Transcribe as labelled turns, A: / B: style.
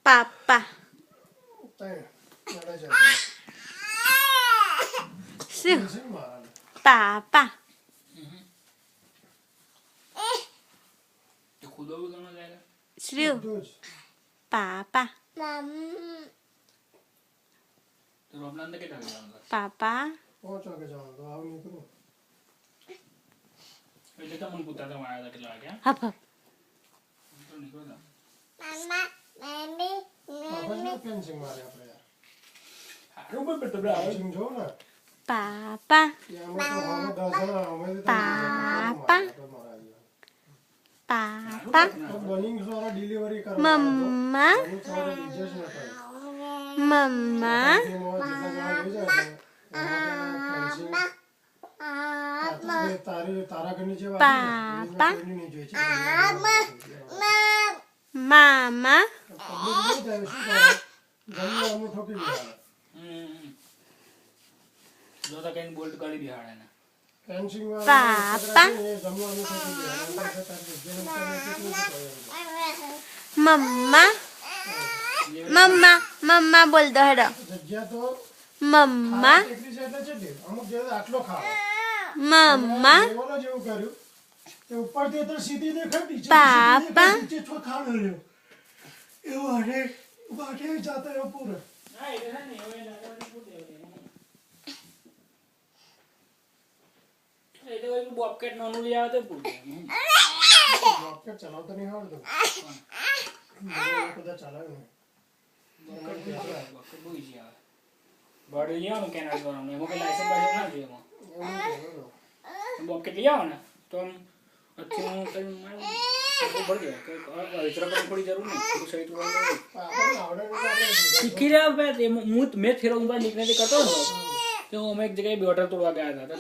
A: पापा पापा श्रीव पापा पापा हप पापा पापा पापा मम्मा मम्मा पापा मामा पापा मम्मा मम्मा मम्मा बोल दो हेडो मम्मा मम्मा पापा
B: बॉबकेट नॉन लिया तो पूछ
C: बॉबकेट चलाता नहीं आवड़तो खुदा चलावे
B: बॉबकेट बोई जिया बॉडी लिया ना कैनाडा वाला ने मोके लाइसेंस बाजे ना दिए मो बॉबकेट लिया ना तो हम अच्छे कल मैं बढ़ गया इतना पर थोड़ी जरूर नहीं तो सही तो सीखी रहा मैं मुंह में फिर उनका निकलने करता हूं तो मैं एक जगह बॉर्डर तोड़वा के आया था